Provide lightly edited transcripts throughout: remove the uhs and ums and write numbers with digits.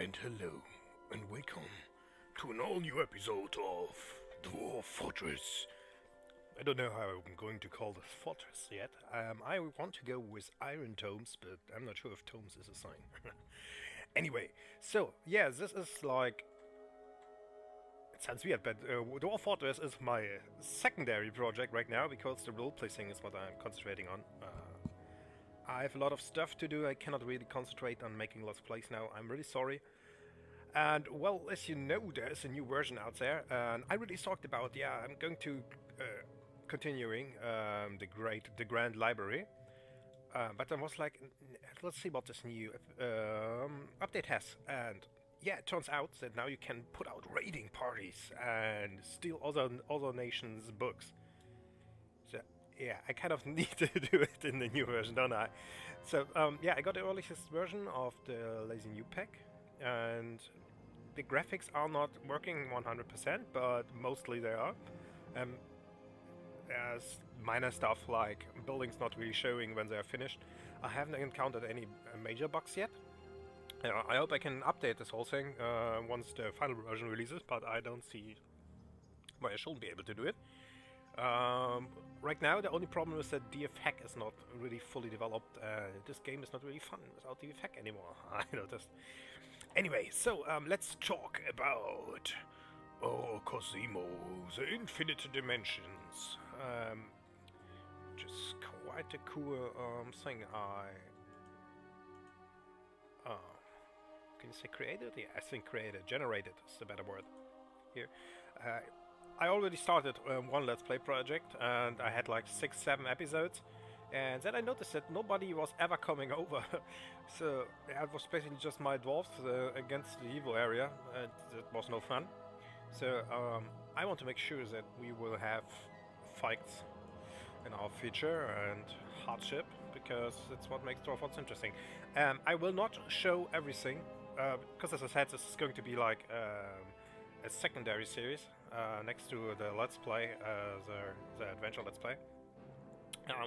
And hello, and welcome to an all-new episode of Dwarf Fortress. I don't know how I'm going to call this fortress yet. I want to go with Irontomes, but I'm not sure if Tomes is a sign. Anyway, so yeah, this is like... It sounds weird, but Dwarf Fortress is my secondary project right now, because the roleplay thing is what I'm concentrating on. I have a lot of stuff to do. I cannot really concentrate on making Let's Plays now. I'm really sorry. And, well, as you know, there's a new version out there. And I really talked about, I'm going to continuing the Grand Library. But I was like, let's see what this new update has. And, yeah, it turns out that now you can put out raiding parties and steal other nations' books. So, yeah, I kind of need to do it in the new version, don't I? So, I got the earliest version of the Lazy New Pack, and the graphics are not working 100%, but mostly they are. There's minor stuff like buildings not really showing when they are finished. I haven't encountered any major bugs yet. I hope I can update this whole thing once the final version releases, but I don't see why I shouldn't be able to do it. Right now, the only problem is that DFHack is not really fully developed. This game is not really fun without DFHack anymore, I noticed. Anyway, so let's talk about Cosimo, the Infinite Dimensions. Just quite a cool thing. Can you say created? Yeah, I think created. Generated is the better word here. I already started one Let's Play project, and I had like 6-7 episodes, and then I noticed that nobody was ever coming over. So it was basically just my dwarves against the evil area, and it was no fun. So I want to make sure that we will have fights in our future and hardship, because it's what makes Dwarf Fortress interesting. I will not show everything, because as I said, this is going to be like a secondary series next to the Let's Play, the Adventure Let's Play.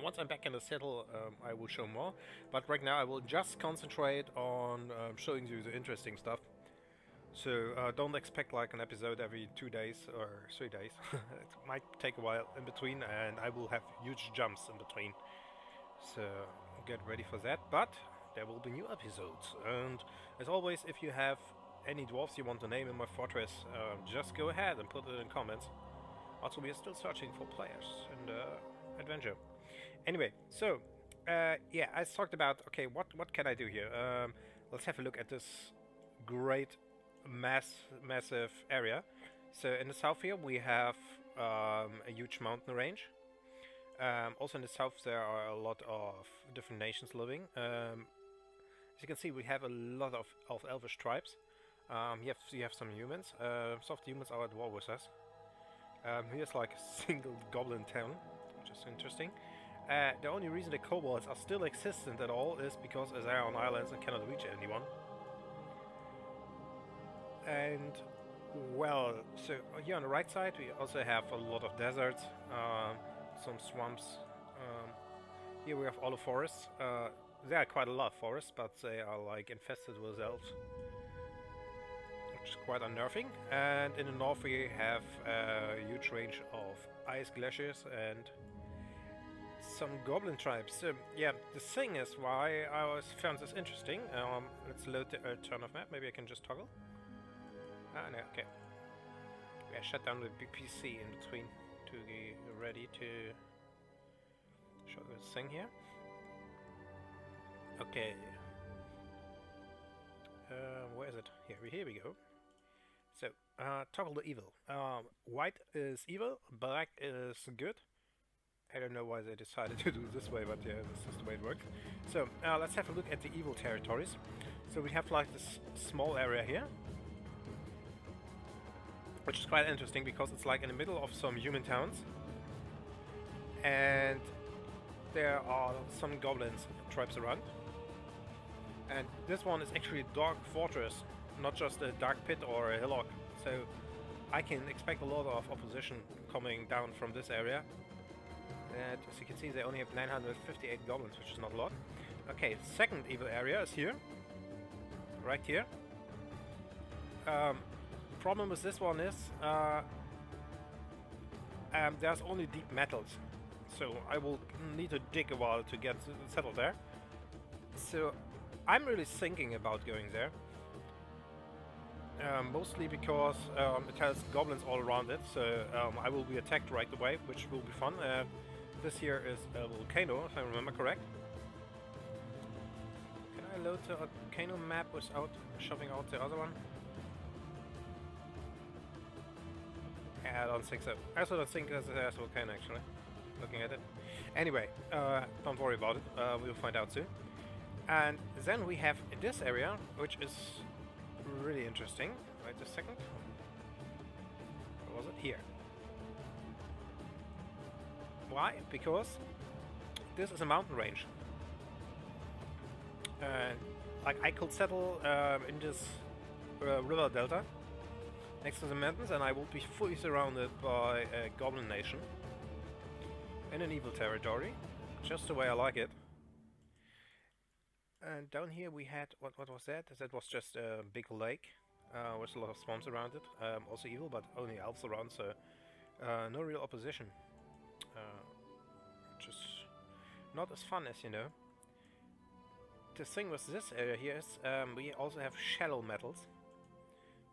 Once I'm back in the saddle, I will show more, but right now I will just concentrate on showing you the interesting stuff. So don't expect like an episode every 2 days or 3 days. It might take a while in between, and I will have huge jumps in between. So get ready for that, but there will be new episodes. And as always, if you have any dwarves you want to name in my fortress, just go ahead and put it in comments. Also, we are still searching for players in the adventure. Anyway, so I talked about, okay, what can I do here? Let's have a look at this great massive area. So in the south here we have a huge mountain range. Also in the south there are a lot of different nations living. As you can see, we have a lot of Elvish tribes. You have some humans. Some of the humans are at war with us. Here's like a single goblin town, which is interesting. The only reason the kobolds are still existent at all is because as they are on islands and cannot reach anyone. And, well, so here on the right side we also have a lot of deserts, some swamps. Here we have all the forests. There are quite a lot of forests, but they are like infested with elves, which is quite unnerving. And in the north we have a huge range of ice glaciers and some goblin tribes. So, yeah, the thing is why I found this interesting. Let's load the turn of map. Maybe I can just toggle. No, okay. I shut down the PC in between to be ready to show this thing here. Okay. Where is it? Here we go. So, toggle the evil. White is evil, black is good. I don't know why they decided to do it this way, but yeah, this is the way it works. So, let's have a look at the evil territories. So we have like this small area here, which is quite interesting because it's like in the middle of some human towns, and there are some goblins tribes around. And this one is actually a dark fortress, not just a dark pit or a hillock. So I can expect a lot of opposition coming down from this area. And as you can see, they only have 958 goblins, which is not a lot. Okay, second evil area is here, right here. Problem with this one is there's only deep metals, so I will need to dig a while to get settled there. So I'm really thinking about going there. Mostly because it has goblins all around it, so I will be attacked right away, which will be fun. This here is a volcano, if I remember correct. Can I load the volcano map without shoving out the other one? I don't think so. I also don't think there's a volcano actually, looking at it. Anyway, don't worry about it, we'll find out soon. And then we have this area, which is really interesting. Wait a second. Where was it? Here. Why? Because this is a mountain range. Like I could settle in this river delta next to the mountains, and I will be fully surrounded by a goblin nation in an evil territory, just the way I like it. And down here we had, what was that? That was just a big lake with a lot of swamps around it. Also evil, but only elves around, so no real opposition. Just not as fun as you know. The thing with this area here is we also have shallow metals,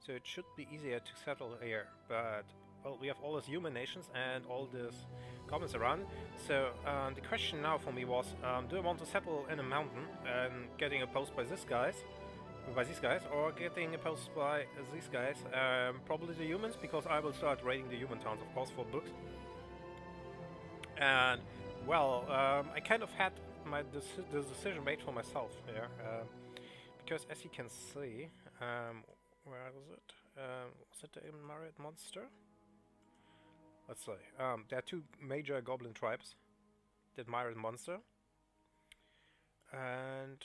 so it should be easier to settle here, but well, we have all these human nations and all these goblins around. So the question now for me was, do I want to settle in a mountain and getting opposed by these guys, or getting opposed by these guys? Probably the humans, because I will start raiding the human towns, of course, for books. And well, I kind of had the decision made for myself here, because as you can see, where was it? Was it the Married Monster? Let's see. There are two major goblin tribes, the Married Monster, and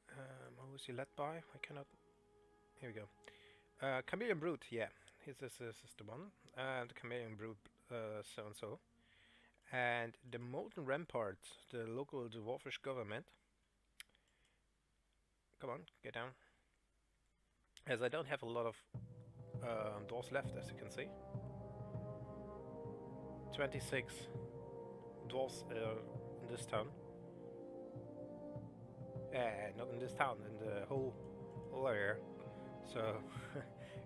who is he led by? I cannot. Here we go. Chameleon Brute. Yeah, this is the one. And the Chameleon Brute, so and so. And the Molten Rampart, the local Dwarf-Elvish government. Come on, get down. As I don't have a lot of dwarves left, as you can see. 26 dwarves in this town. Not in this town, in the whole area. So,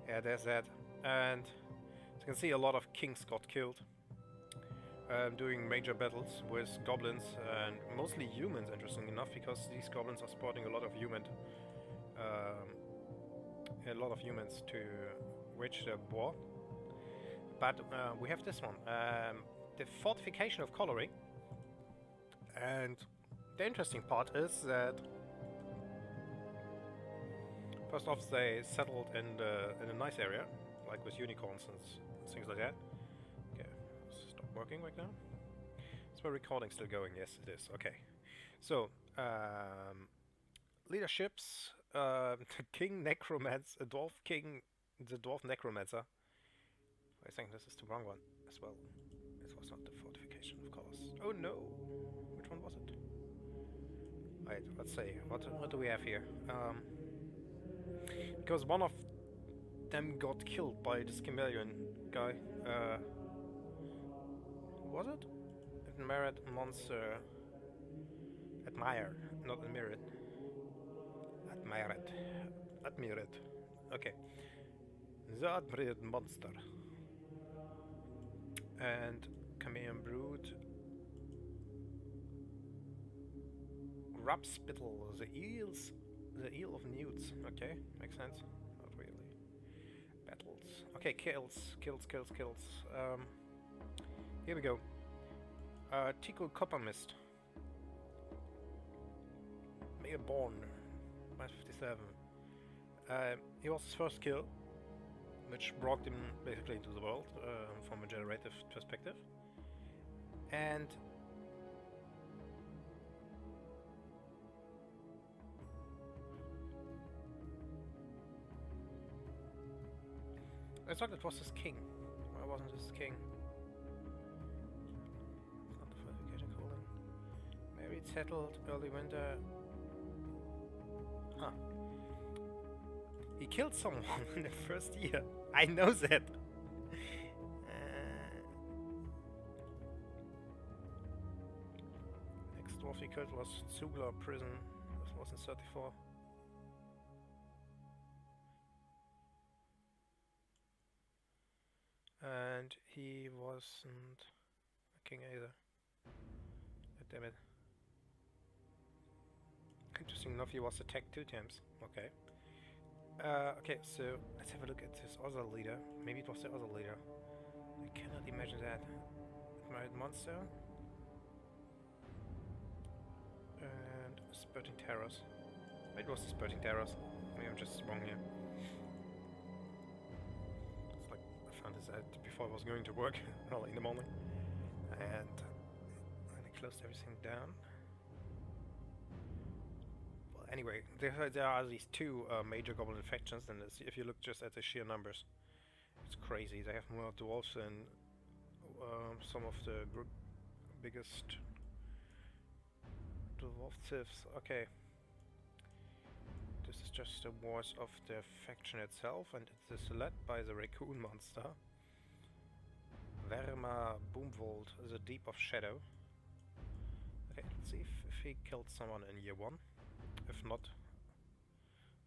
yeah, there's that. And as you can see, a lot of kings got killed. Doing major battles with goblins and mostly humans, interesting enough, because these goblins are sporting a lot of humans to wage the war. But we have this one, the fortification of Colliery, and the interesting part is that first off they settled in a nice area, like with unicorns and things like that. Okay, stop working right now. Is my recording still going? Yes, it is. Okay, so leaderships, the King Necromancer, the Dwarf Necromancer. I think this is the wrong one as well. This was not the fortification, of course. Oh no! Which one was it? Right, let's see. What do we have here? Because one of them got killed by this chameleon guy. Was it? Admired Monster. Admired, not admired. Admired. Okay. The Admired Monster. And Chameleon Brood. Grubspittle, the eel of newts. Okay, makes sense. Not really. Battles. Okay, kills. Here we go. Tico Coppermist. Megaborn. 157. He was his first kill, which brought him basically into the world from a generative perspective. And I thought it was his king. Why wasn't his king? It's not the fortification calling. Married, settled, early winter. Huh. He We killed someone in the first year. I know that. Next dwarf we killed was Zugler Prison. This was in 34. And he wasn't a king either. God damn it. Interesting enough, he was attacked 2 times. Okay. Okay, so let's have a look at this other leader. Maybe it was the other leader. I cannot imagine that. Admired Monster. And Spurting Terrors. Maybe it was the Spurting Terrors. Maybe I'm just wrong here. It's like I found this out before I was going to work early in the morning. And I closed everything down. Anyway, there are these 2 major goblin factions, and if you look just at the sheer numbers, it's crazy. They have more dwarves than some of the biggest dwarf thieves. Okay. This is just the wars of the faction itself, and it is led by the raccoon monster. Verma Boomvold, the Deep of Shadow. Okay, let's see if he killed someone in year 1. If not,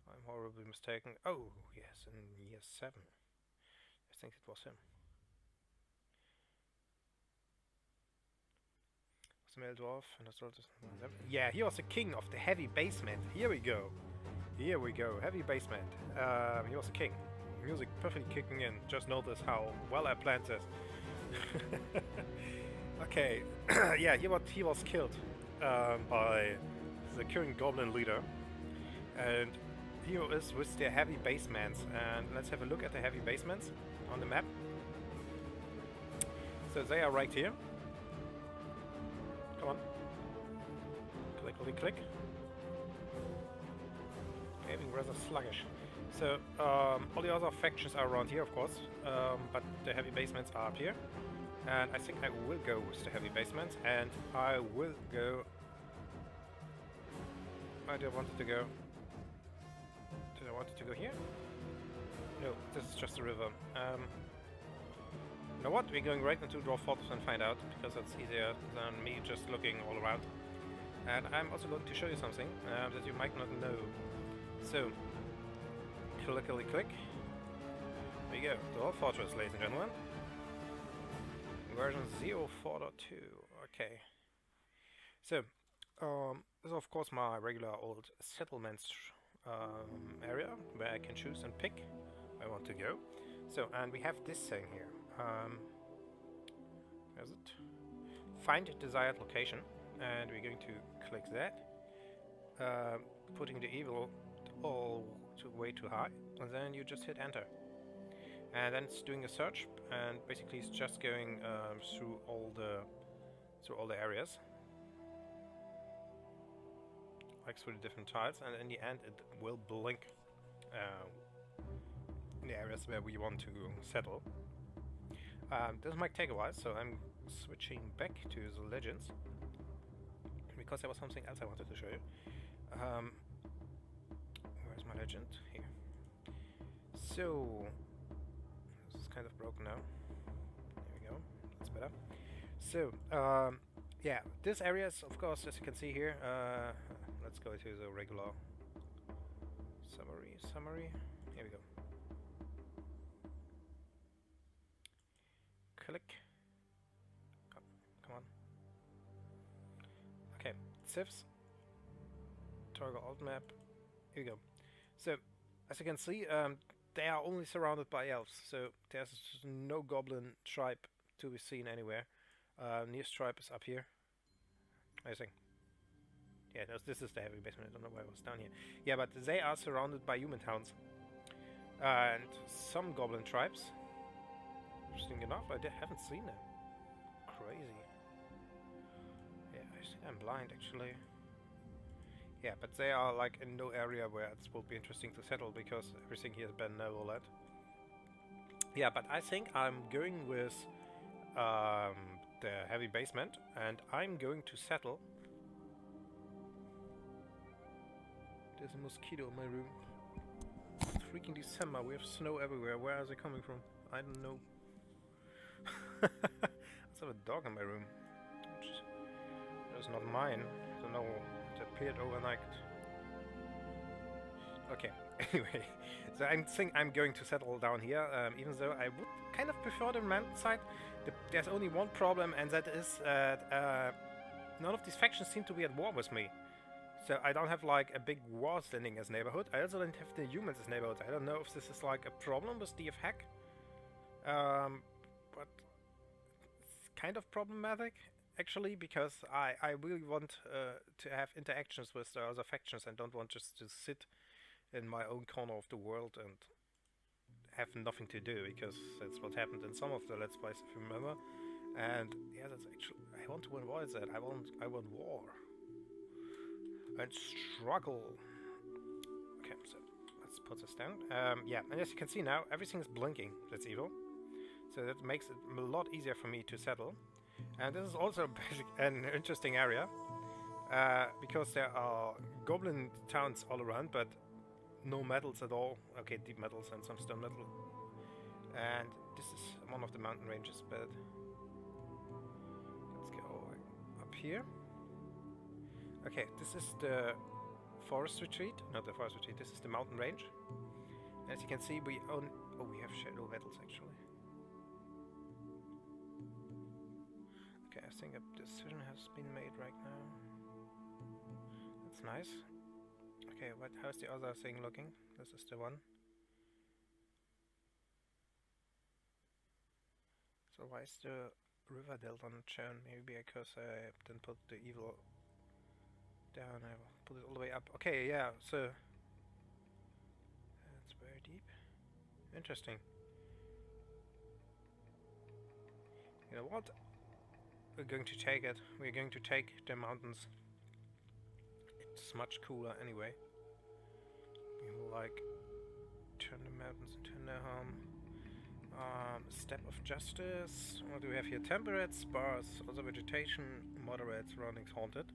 I'm horribly mistaken. Oh, yes, in year 7. I think it was him. Was a male dwarf and a sort of... Yeah, he was the king of the heavy basement. Here we go. Here we go. Heavy basement. He was a king. Music perfectly kicking in. Just notice how well I planned this. Okay. Yeah, he was killed by the current goblin leader, and here is with the heavy basements. And let's have a look at the heavy basements on the map. So they are right here. Come on, click, click. Being rather sluggish. So all the other factions are around here, of course, but the heavy basements are up here. And I think I will go with the heavy basements, and I will go. Where do I want it to go? Did I want it to go here? No, this is just a river. You know what? We're going right into Dwarf Fortress and find out, because that's easier than me just looking all around. And I'm also going to show you something that you might not know. So, clickily click. There you go, Dwarf Fortress, ladies and gentlemen. Version 0.4.2. Okay. So, this is of course my regular old settlements area, where I can choose and pick where I want to go. So, and we have this thing here. Where's it? Find desired location, and we're going to click that. Putting the evil all way too high, and then you just hit enter. And then it's doing a search, and basically it's just going through all the areas, like through the different tiles, and in the end it will blink in the areas where we want to settle. This might take a while, so I'm switching back to the legends, because there was something else I wanted to show you. Where's my legend? Here. So this is kind of broken now. There we go. That's better. So yeah, this area is, of course, as you can see here. Let's go to the regular summary. Here we go. Click. Come on. Okay, civs. Toggle alt map. Here we go. So, as you can see, they are only surrounded by elves, so there's no goblin tribe to be seen anywhere. Nearest tribe is up here, I think. Yeah, this is the heavy basement. I don't know why it was down here. Yeah, but they are surrounded by human towns. And some goblin tribes. Interesting enough, I haven't seen them. Crazy. Yeah, I think I'm blind actually. Yeah, but they are like in no area where it will be interesting to settle, because everything here has been overlaid. Yeah, but I think I'm going with the heavy basement, and I'm going to settle. There's a mosquito in my room. It's freaking freaking December. We have snow everywhere. Where is it coming from? I don't know. I have a dog in my room. It's not mine. I don't know. It appeared overnight. Okay. Anyway, so I think I'm going to settle down here. Even though I would kind of prefer the mountainside. There's only one problem, and that is none of these factions seem to be at war with me. So I don't have like a big war standing as neighborhood. I also don't have the humans as neighborhood. I don't know if this is like a problem with DF hack. But it's kind of problematic actually, because I really want to have interactions with the other factions and don't want just to sit in my own corner of the world and have nothing to do, because that's what happened in some of the Let's Plays, if you remember. And yeah, that's actually, I want to avoid that. I want war and struggle. Okay, so let's put this down. Yeah, and as you can see now, everything is blinking. That's evil. So that makes it a lot easier for me to settle. And this is also an interesting area, because there are goblin towns all around, but no metals at all. Okay, deep metals and some stone metal. And this is one of the mountain ranges, but let's go up here. Okay, this is the forest retreat. Not the forest retreat, this is the mountain range. As you can see, we own... Oh, we have shadow metals actually. Okay, I think a decision has been made right now. That's nice. Okay, how's the other thing looking? This is the one. So why is the river delta not shown? Maybe because I didn't put the evil down, I will put it all the way up. Okay, yeah, so... That's very deep. Interesting. You know what? We're going to take it. We're going to take the mountains. It's much cooler anyway. We will like turn the mountains into no harm. Step of justice. What do we have here? Temperate, sparse, other vegetation, moderate, surroundings haunted.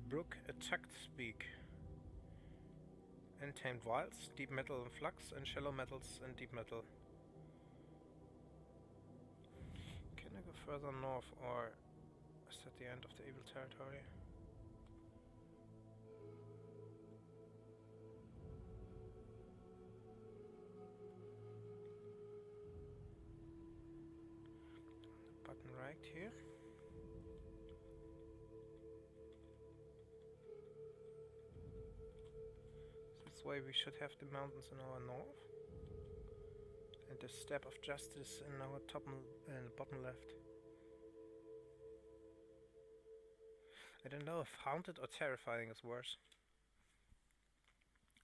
Brook, attacked, speak. Untamed wilds, deep metal and flux, and shallow metals and deep metal. Can I go further north, or is that the end of the evil territory? Button right here. This way we should have the mountains in our north and the step of justice in our top and bottom left. I don't know if haunted or terrifying is worse,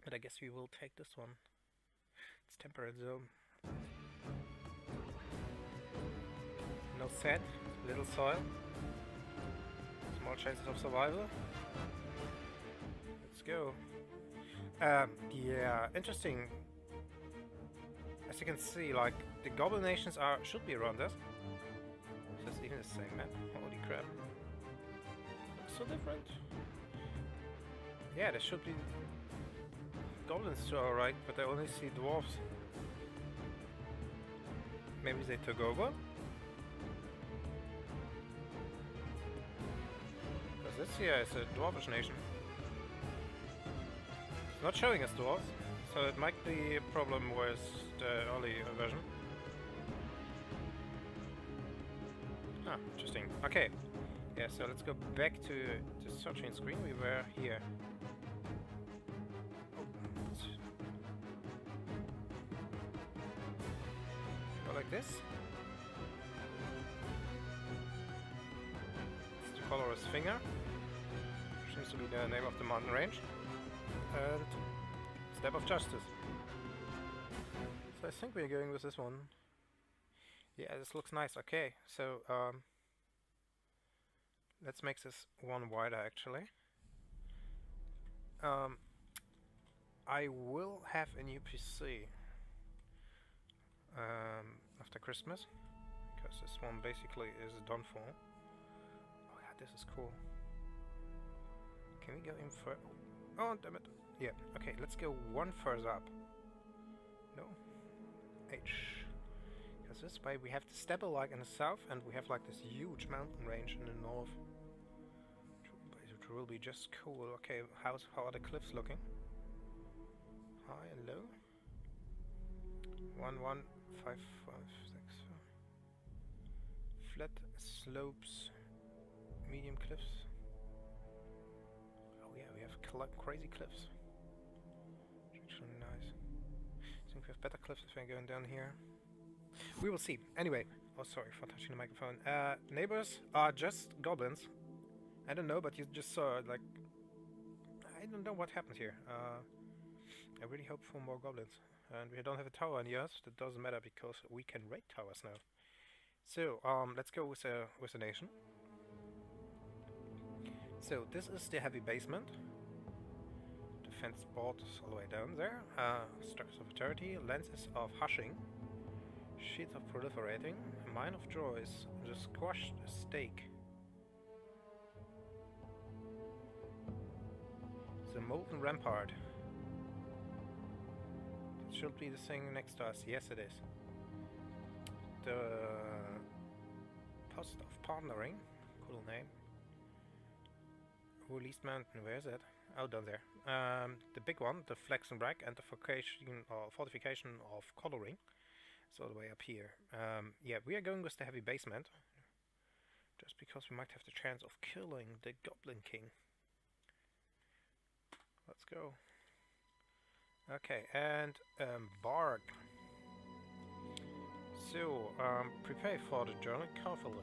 but I guess we will take this one. It's temperate zone. No sand, little soil, small chances of survival. Let's go. Yeah, interesting. As you can see, like, the goblin nations should be around us. So it's even the same map. Holy crap. Looks so different. Yeah, there should be goblins to our right, but I only see dwarves. Maybe they took over? Because this here is a Dwarf-Elvish nation. It's not showing us dwarves, so it might be a problem with the early version. Ah, interesting. Okay. Yeah, so let's go back to the searching screen. We were here. Go like this. It's the colorless finger. Seems to be the name of the mountain range. And step of justice. So I think we're going with this one. Yeah, this looks nice. Okay, so let's make this one wider actually. I will have a new PC after Christmas, because this one basically is done for. Oh yeah, this is cool. Can we go in further? Oh damn it. Yeah, okay, let's go one further up. go. H. Because this way we have the steppe like in the south, and we have like this huge mountain range in the north. It will be just cool. Okay, how are the cliffs looking? High and low. 1, 1, 5, 5, 6. Flat slopes, medium cliffs. Oh yeah, we have crazy cliffs. Actually nice. I think we have better cliffs if we're going down here. We will see. Anyway, oh sorry for touching the microphone. Neighbors are just goblins. I don't know, but you just saw like I don't know what happened here. I really hope for more goblins. And we don't have a tower near us. That doesn't matter because we can raid towers now. So let's go with the nation. So this is the heavy basement. Defense board is all the way down there. Structures of authority, lenses of hushing, sheets of proliferating, mine of joys, the squashed stake. The molten rampart. It should be the thing next to us. Yes, it is. The post of partnering. Cool name. Released mountain. Where is it? Oh, down there. The big one, the flex and brag, and the fortification of coloring. It's all the way up here. Yeah, we are going with the heavy basement. Just because we might have the chance of killing the Goblin King. Let's go. Okay, and Embark. So, prepare for the journey carefully.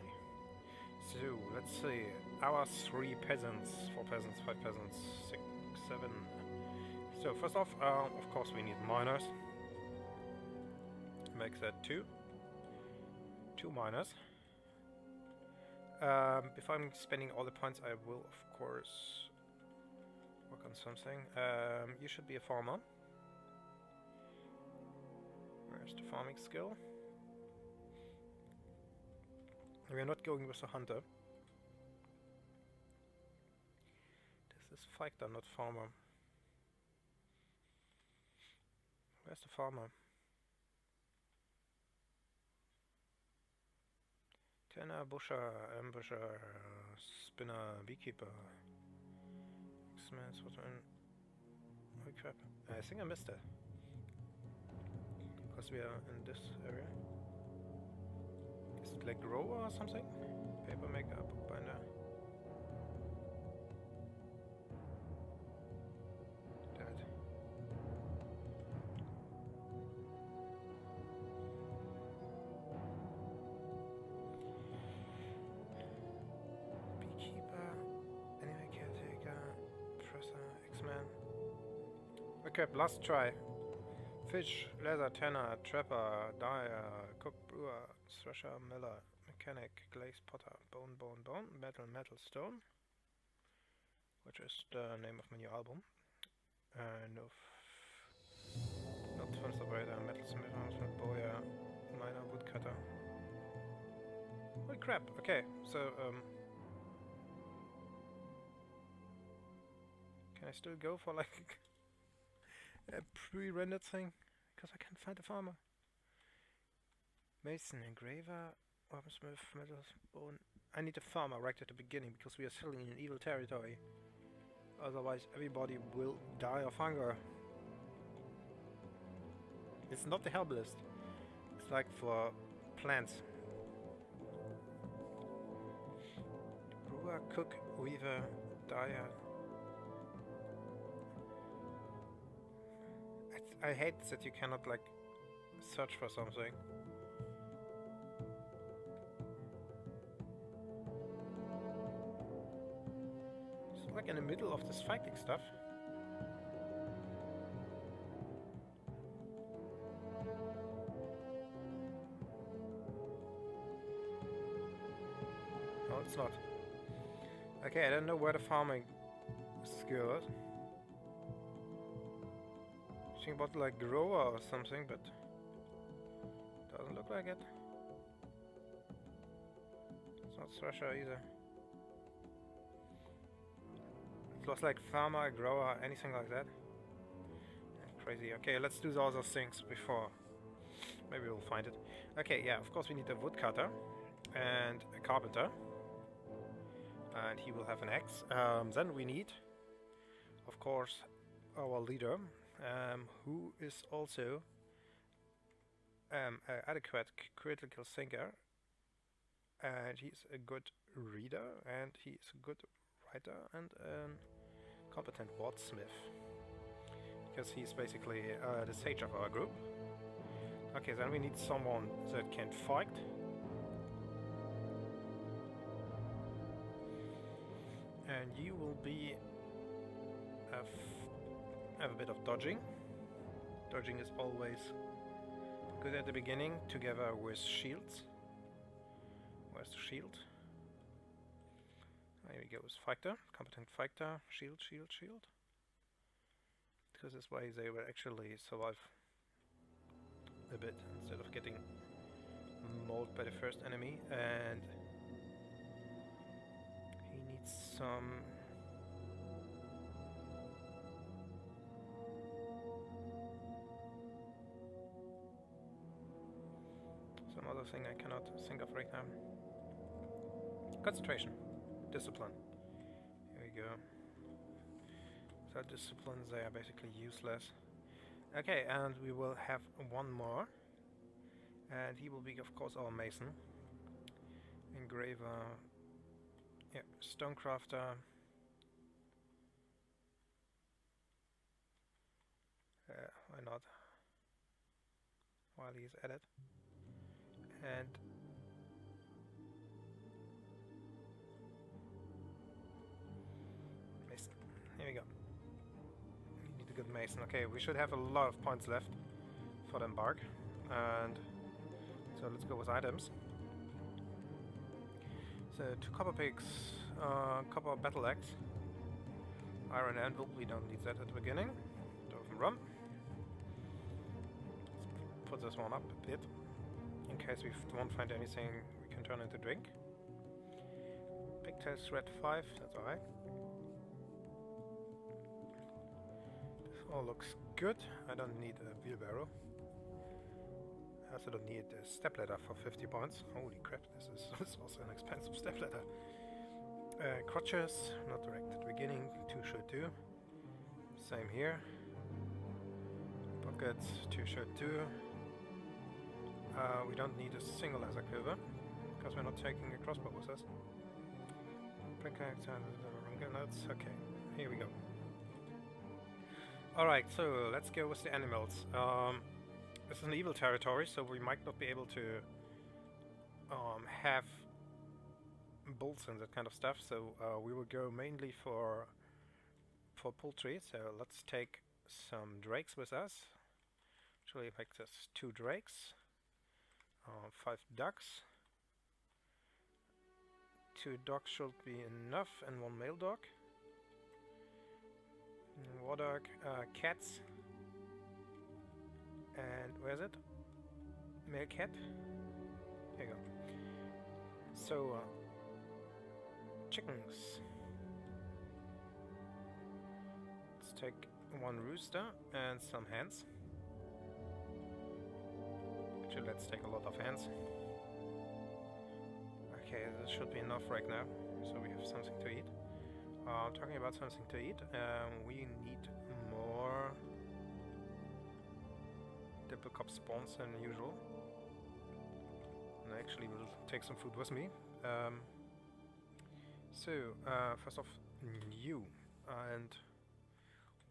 So, let's see. Our 3 peasants, 4 peasants, 5 peasants, 6, 7. So, first off, of course, we need miners. Makes that 2. 2 miners. If I'm spending all the points, I will, of course, work on something. You should be a farmer. Where's the farming skill? We are not going with the hunter. This is fighter, not farmer. Where's the farmer? Tanner, busher, ambusher, spinner, beekeeper. X-Men, swordsman. Oh crap. I think I missed it. Because we are in this area. Is it like grower or something? Paper maker, bookbinder. Dead. Beekeeper, anime caretaker, presser, X-Man. Okay, last try. Fish, leather, tanner, trapper, dyer, cook, brewer, thresher, miller, mechanic, glaze, potter, bone, metal, stone, which is the name of my new album. Not fence operator, metalsmith, huntsman, bowyer, miner, woodcutter. Holy crap! Okay, so can I still go for like a pre-rendered thing? Because I can't find a farmer. Mason, engraver, weaponsmith, metals, bone. I need a farmer right at the beginning because we are still in an evil territory. Otherwise everybody will die of hunger. It's not the herbalist. It's like for plants. Brewer, cook, weaver, dyer. I hate that you cannot like search for something. It's like in the middle of this fighting stuff. No, it's not. Okay, I don't know where the farming skill is. About like grower or something, but doesn't look like it. It's not thresher either. It looks like farmer, grower, anything like that. And crazy. Okay, let's do all those things before. Maybe we'll find it. Okay, yeah, of course we need a woodcutter and a carpenter. And he will have an axe. Then we need, of course, our leader, who is also an adequate critical thinker. And he's a good reader, and he's a good writer, and a competent wordsmith. Because he's basically the sage of our group. Okay, then we need someone that can fight. And you will be have a bit of dodging. Dodging is always good at the beginning, together with shields. Where's the shield? Here we go with fighter, competent fighter, shield, shield, shield. Because this way they will actually survive a bit instead of getting mauled by the first enemy. And he needs some other thing I cannot think of right now. Concentration, discipline. Here we go. So disciplines, they are basically useless. Okay, and we will have one more, and he will be, of course, our mason, engraver, yeah, stonecrafter. Why not? While he's at it. And mason. Here we go. We need a good mason. Okay, we should have a lot of points left for the Embark. And so let's go with items. So 2 copper pigs, copper battle axe, iron anvil. We don't need that at the beginning. Dwarf rum. Let's put this one up a bit. In case we won't find anything we can turn into drink. Pigtail thread 5, that's alright. This all looks good. I don't need a wheelbarrow. I also don't need a stepladder for 50 points. Holy crap, this is also an expensive stepladder. Crutches, not direct at the beginning, 2 should do. Same here. Pockets, 2 should do. We don't need a single laser quiver, because we're not taking a crossbow with us. Okay, here we go. Alright, so let's go with the animals. This is an evil territory, so we might not be able to have bolts and that kind of stuff, so we will go mainly for poultry. So let's take some drakes with us. Actually, like this, 2 drakes. 5 ducks. 2 dogs should be enough, and 1 male dog. War dog, cats. And where is it? Male cat. Here you go. So, chickens. Let's take 1 rooster and some hens. Actually, let's take a lot of hens. Okay, this should be enough right now, so we have something to eat. Talking about something to eat, we need more Dippelkopf spawns than usual. And I actually will take some food with me. First off, new and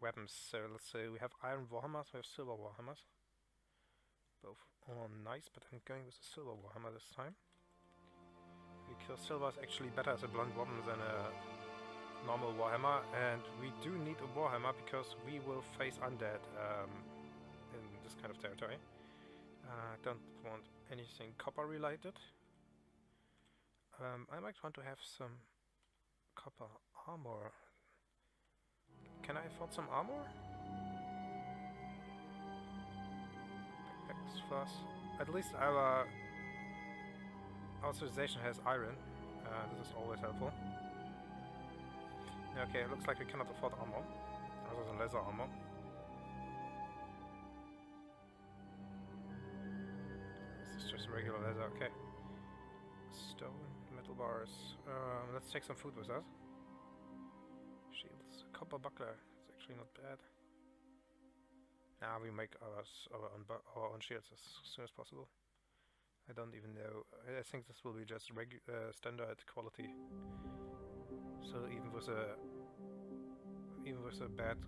weapons. So let's say we have iron warhammers, we have silver warhammers. Both are nice, but I'm going with a silver warhammer this time. Because silver is actually better as a blunt weapon than a normal warhammer, and we do need a warhammer because we will face undead in this kind of territory. I don't want anything copper related. I might want to have some copper armor. Can I afford some armor? Backpacks first. At least our civilization has iron. This is always helpful. Okay, it looks like we cannot afford armor, other than laser armor. is just regular leather, okay. Stone, metal bars. Let's take some food with us. Shields, copper buckler. It's actually not bad. Now we make our own shields as soon as possible. I don't even know. I think this will be just standard quality. So even with a bad,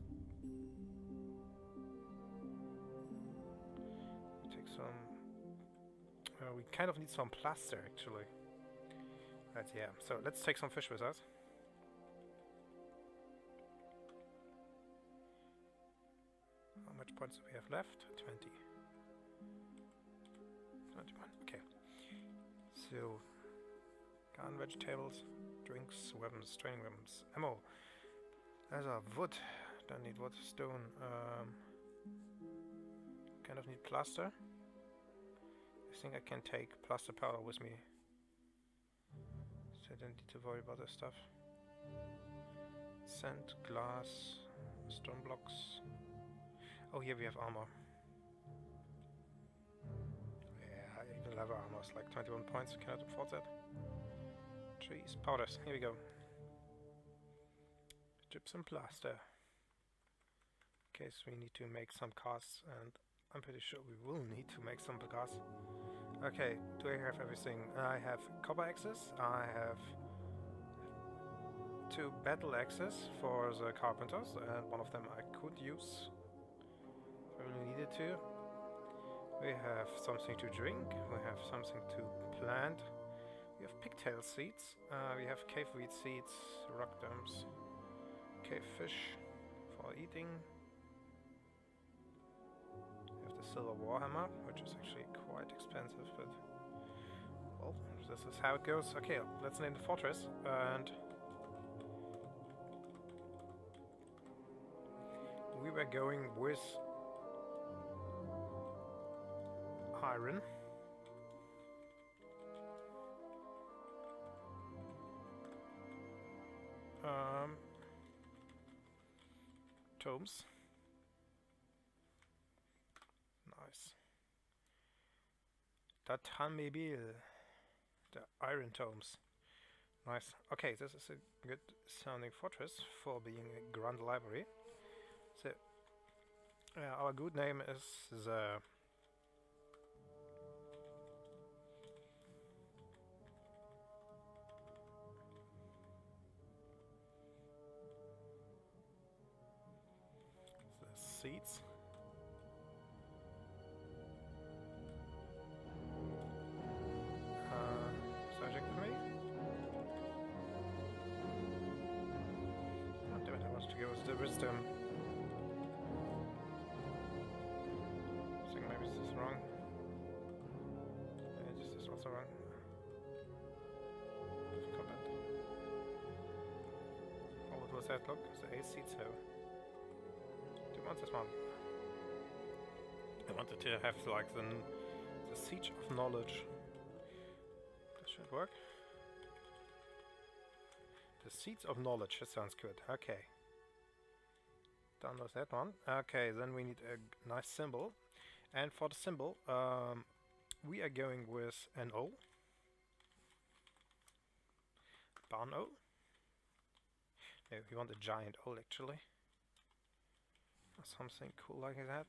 take some. We kind of need some plaster actually. Right, yeah. So let's take some fish with us. How much points do we have left? 20. 21. Okay. So, gun, vegetables, drinks, weapons, training weapons, ammo. Leather, wood. Don't need wood. Stone. Kind of need plaster. I think I can take plaster powder with me. So I don't need to worry about this stuff. Sand, glass, stone blocks. Oh, here we have armor. Yeah, even leather armor is like 21 points. Cannot afford that. Trees, powders. Here we go. Gypsum plaster. In case we need to make some cars, and I'm pretty sure we will need to make some cars. Okay, do I have everything? I have copper axes. I have 2 battle axes for the carpenters, and one of them I could use if I really needed to. We have something to drink. We have something to plant. We have pigtail seeds. We have cave weed seeds, rock dumps, cave fish for eating. We have the silver warhammer, which is actually quite expensive, but well, this is how it goes. Okay, let's name the fortress, and we were going with iron. Tomes. Nice. Datamebil. The IRONTOMES. Nice. Okay, this is a good sounding fortress for being a grand library. So, our good name is the seeds. Subject to me. Oh, damn it, I wanted to go with the wisdom. I think maybe this is wrong. Yeah, this is also wrong. Combat. Oh, what was that? Look, it's the A seed, so. Do you want this one? I wanted to have like the siege of knowledge. This should work. The seeds of knowledge, that sounds good. Okay. Done with that one. Okay, then we need a nice symbol. And for the symbol, we are going with an O. Barn O. No, we want a giant O actually. Or something cool like that.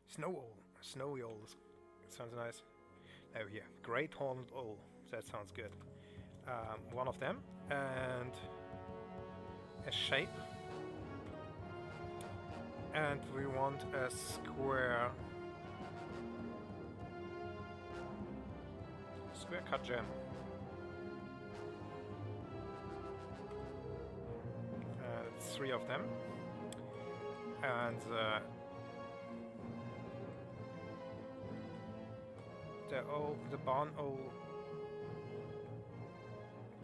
Snow owl. Snowy owl. It sounds nice. Oh yeah, great horned owl. That sounds good. One of them. And a shape. And we want a square cut gem. 3 of them. And the barn owl,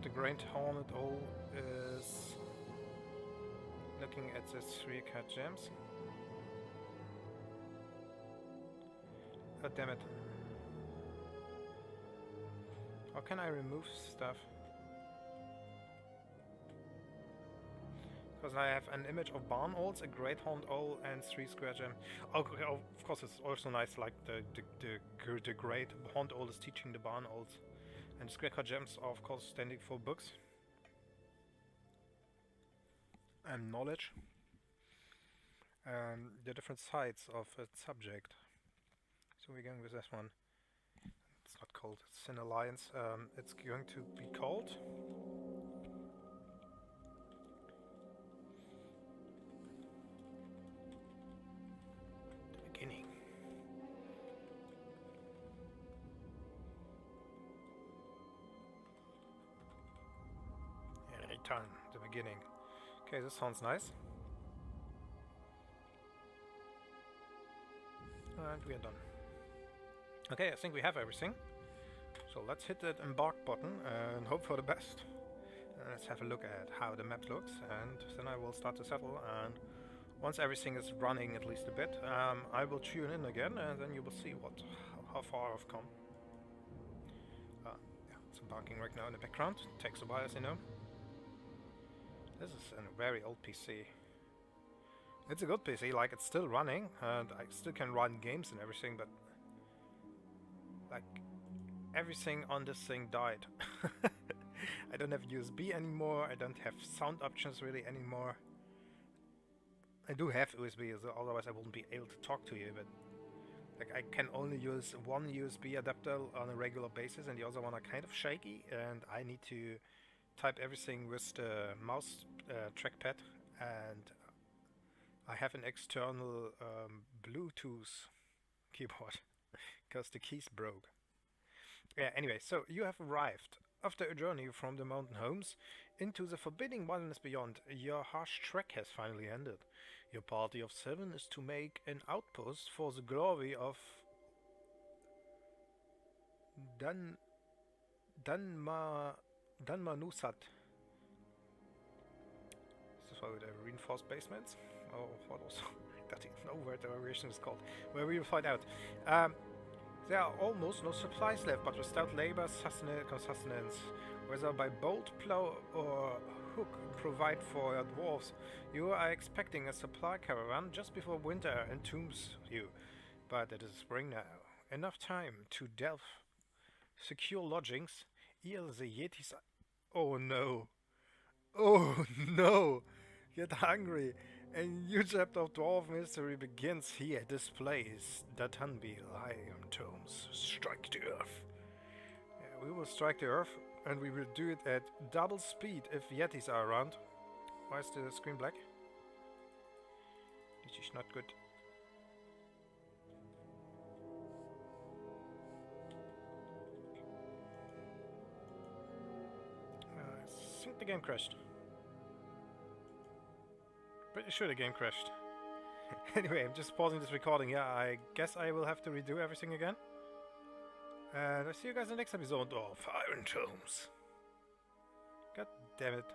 the great horned owl is looking at the 3 cut gems. Oh damn it. How can I remove stuff? Because I have an image of barn owls, a great horned owl, and 3 square gems. Oh, okay, oh, of course, it's also nice, like the great horned owl is teaching the barn owls. And the square gems are, of course, standing for books and knowledge. The different sides of a subject. So we're going with this one. It's not called Sin Alliance. It's going to be called The Beginning. Yeah, return, The Beginning. Okay, this sounds nice. And we are done. Okay, I think we have everything. So let's hit that Embark button and hope for the best. Let's have a look at how the map looks, and then I will start to settle, and once everything is running at least a bit, I will tune in again, and then you will see how far I've come. Yeah, it's embarking right now in the background. It takes a while, as you know. This is a very old PC. It's a good PC, like it's still running, and I still can run games and everything, but like everything on this thing died. I don't have USB anymore, I don't have sound options really anymore. I do have USB, otherwise I wouldn't be able to talk to you, but like I can only use one USB adapter on a regular basis, and the other one are kind of shaky, and I need to type everything with the mouse trackpad, and I have an external Bluetooth keyboard because the keys broke. Yeah, anyway, so you have arrived. After a journey from the mountain homes into the forbidding wilderness beyond, your harsh trek has finally ended. Your party of 7 is to make an outpost for the glory of Danmanusat. Is this why we have reinforced basements? Oh, what also? I don't even know what the variation is called. Well, we will find out. There are almost no supplies left, but without labor, sustenance, whether by bolt, plow, or hook, provide for your dwarves. You are expecting a supply caravan just before winter entombs you, but it is spring now. Enough time to delve, secure lodgings, ere the Yetis. Oh no! Oh no! Get hungry! A new chapter of dwarf mystery begins here. This place, Datanbi IRONTOMES. Strike the earth. Yeah, we will strike the earth, and we will do it at double speed if Yetis are around. Why is the screen black? This is not good. I think the game crashed. Pretty sure the game crashed. Anyway, I'm just pausing this recording. Yeah, I guess I will have to redo everything again. And I'll see you guys in the next episode of IRONTOMES. God damn it.